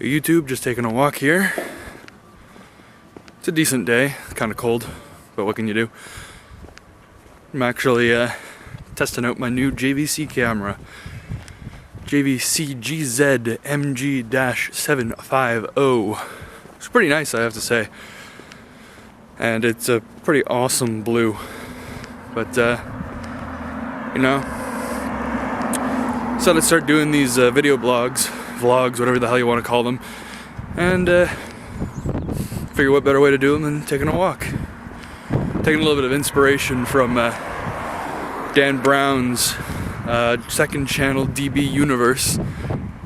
YouTube, just taking a walk here. It's a decent day, kind of cold, but what can you do? I'm actually testing out my new JVC camera. JVC GZ MG-750. It's pretty nice, I have to say. And it's a pretty awesome blue. But, you know, so I'd start doing these video vlogs, whatever the hell you want to call them, and figure what better way to do them than taking a walk. Taking a little bit of inspiration from Dan Brown's second channel, DB Universe,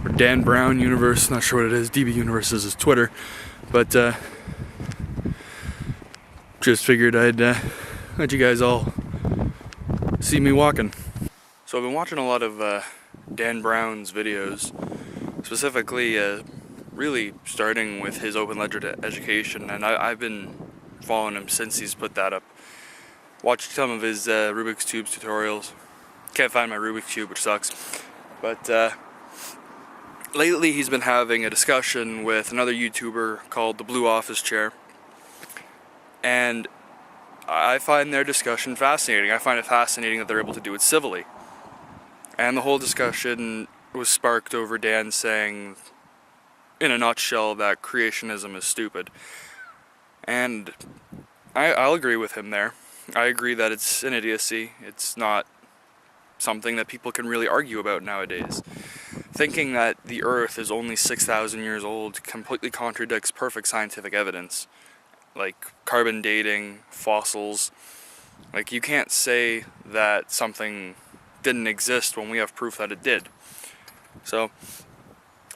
or Dan Brown Universe, not sure what it is. DB Universe is his Twitter, but just figured I'd let you guys all see me walking. So I've been watching a lot of Dan Brown's videos, specifically really starting with his open ledger education, and I've been following him since he's put that up. Watched some of his Rubik's Cube tutorials. Can't find my Rubik's Cube, which sucks. But lately he's been having a discussion with another YouTuber called the Blue Office Chair, and I find their discussion fascinating. I find it fascinating that they're able to do it civilly. And the whole discussion was sparked over Dan saying, in a nutshell, that creationism is stupid. And I'll agree with him there. I agree that it's an idiocy. It's not something that people can really argue about nowadays. Thinking that the Earth is only 6,000 years old completely contradicts perfect scientific evidence. Like carbon dating, fossils. Like, you can't say that something didn't exist when we have proof that it did. So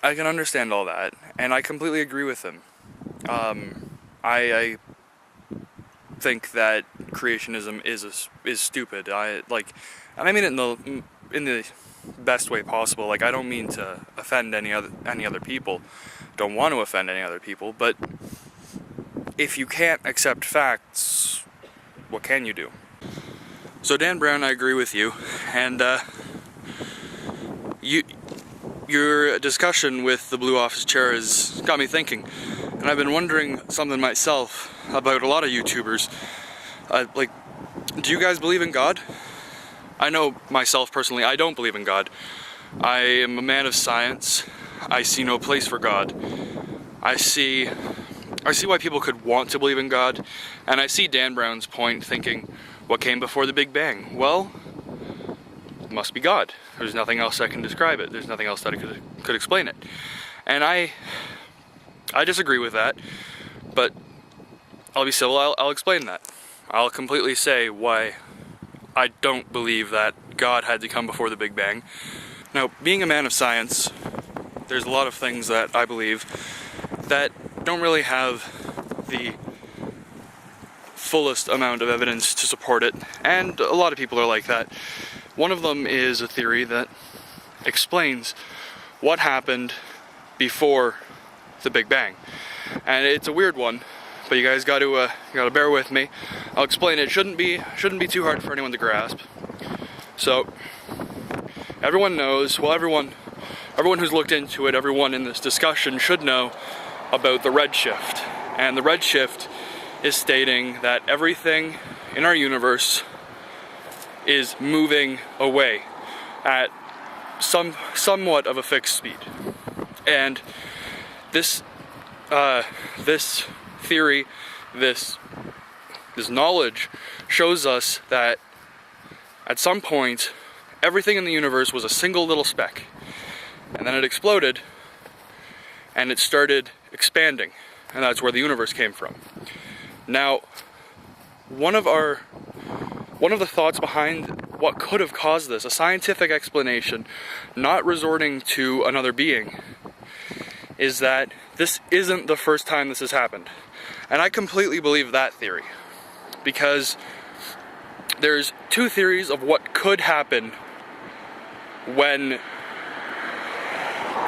I can understand all that, and I completely agree with him. I think that creationism is stupid. And I mean it in the best way possible. Like, I don't mean to offend any other people. Don't want to offend any other people, but if you can't accept facts, what can you do? So Dan Brown, I agree with you, and your discussion with the Blue Office Chair has got me thinking, and I've been wondering something myself about a lot of YouTubers. Like, do you guys believe in God? I know myself personally, I don't believe in God. I am a man of science. I see no place for God. I see why people could want to believe in God, and I see Dan Brown's point, thinking, what came before the Big Bang? Well, it must be God. There's nothing else that can describe it. There's nothing else that could explain it. And I disagree with that, but I'll be civil, I'll explain that. I'll completely say why I don't believe that God had to come before the Big Bang. Now, being a man of science, there's a lot of things that I believe that don't really have the fullest amount of evidence to support it, and a lot of people are like that. One of them is a theory that explains what happened before the Big Bang, and it's a weird one, but you guys got to bear with me. I'll explain it. It shouldn't be too hard for anyone to grasp. So everyone knows, well, everyone who's looked into it, everyone in this discussion should know about the redshift, and the redshift is stating that everything in our universe is moving away at somewhat of a fixed speed. And this theory, this knowledge shows us that at some point everything in the universe was a single little speck, and then it exploded and it started expanding, and that's where the universe came from. Now, one of the thoughts behind what could have caused this, a scientific explanation, not resorting to another being, is that this isn't the first time this has happened. And I completely believe that theory, because there's two theories of what could happen when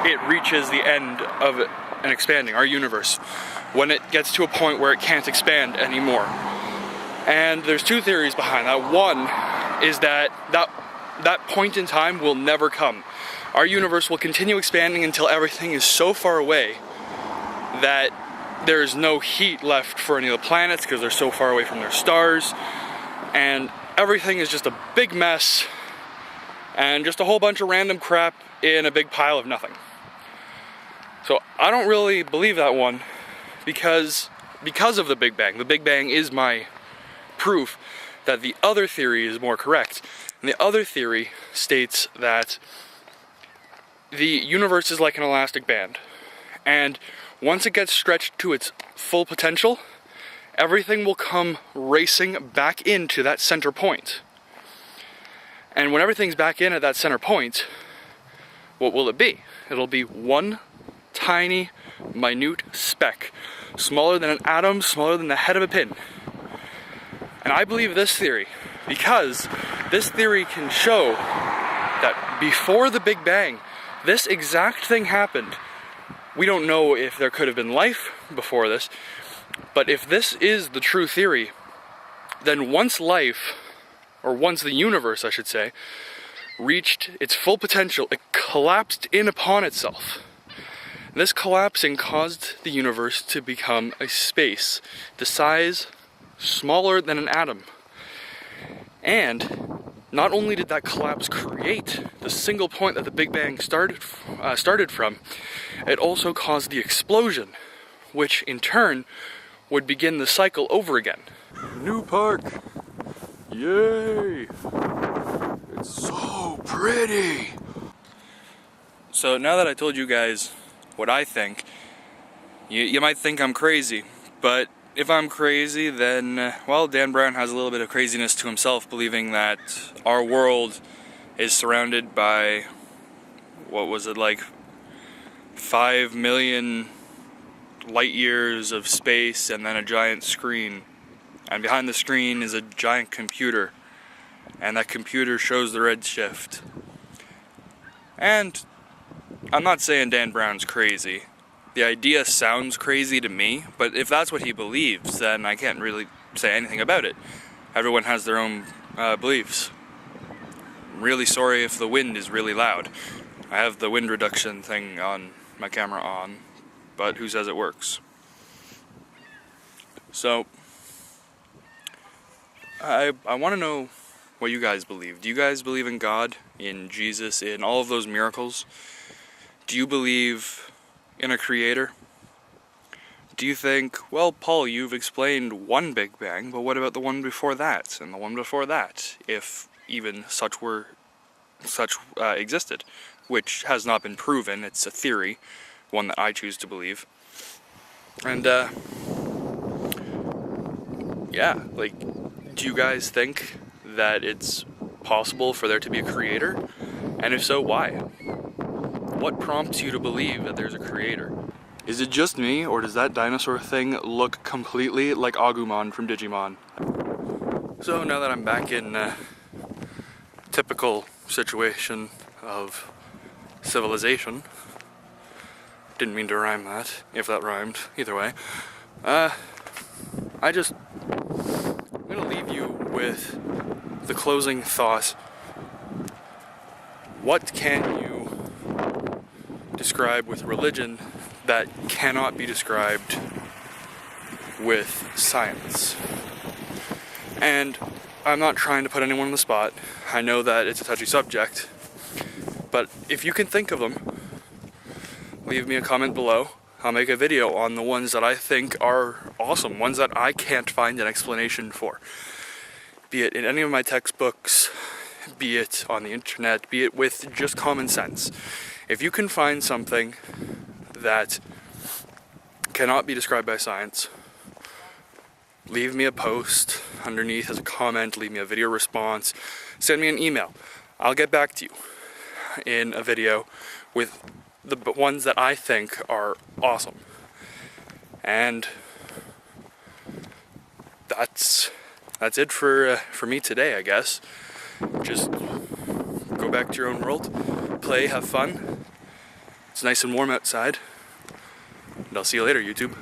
it reaches the end of an expanding, our universe, when it gets to a point where it can't expand anymore. And there's two theories behind that. One is that point in time will never come. Our universe will continue expanding until everything is so far away that there's no heat left for any of the planets because they're so far away from their stars, and everything is just a big mess and just a whole bunch of random crap in a big pile of nothing. So I don't really believe that one because of the Big Bang. The Big Bang is my proof that the other theory is more correct. And the other theory states that the universe is like an elastic band, and once it gets stretched to its full potential, everything will come racing back into that center point. And when everything's back in at that center point, what will it be? It'll be one tiny, minute speck, smaller than an atom, smaller than the head of a pin. And I believe this theory because this theory can show that before the Big Bang, this exact thing happened. We don't know if there could have been life before this, but if this is the true theory, then once life, or once the universe, I should say, reached its full potential, it collapsed in upon itself. This collapsing caused the universe to become a space, the size smaller than an atom. And not only did that collapse create the single point that the Big Bang started from, it also caused the explosion, which in turn would begin the cycle over again. New park! Yay! It's so pretty! So now that I told you guys what I think, you might think I'm crazy, but if I'm crazy, then, well, Dan Brown has a little bit of craziness to himself, believing that our world is surrounded by, what was it, like 5 million light years of space and then a giant screen. And behind the screen is a giant computer, and that computer shows the redshift. And I'm not saying Dan Brown's crazy. The idea sounds crazy to me, but if that's what he believes, then I can't really say anything about it. Everyone has their own beliefs. I'm really sorry if the wind is really loud. I have the wind reduction thing on my camera on, but who says it works? So, I want to know what you guys believe. Do you guys believe in God, in Jesus, in all of those miracles? Do you believe in a creator? Do you think, well, Paul, you've explained one Big Bang, but what about the one before that, and the one before that, if even such existed, which has not been proven. It's a theory, one that I choose to believe. And yeah, like, do you guys think that it's possible for there to be a creator? And if so, why? What prompts you to believe that there's a creator? Is it just me, or does that dinosaur thing look completely like Agumon from Digimon? So now that I'm back in a typical situation of civilization, didn't mean to rhyme that, if that rhymed, either way, I'm gonna leave you with the closing thought. What can you describe with religion that cannot be described with science? And I'm not trying to put anyone on the spot. I know that it's a touchy subject, but if you can think of them, leave me a comment below. I'll make a video on the ones that I think are awesome, ones that I can't find an explanation for. Be it in any of my textbooks, be it on the internet, be it with just common sense. If you can find something that cannot be described by science, leave me a post underneath as a comment, leave me a video response, send me an email. I'll get back to you in a video with the ones that I think are awesome. And that's it for me today, I guess. Just go back to your own world, play, have fun. It's nice and warm outside. And I'll see you later, YouTube.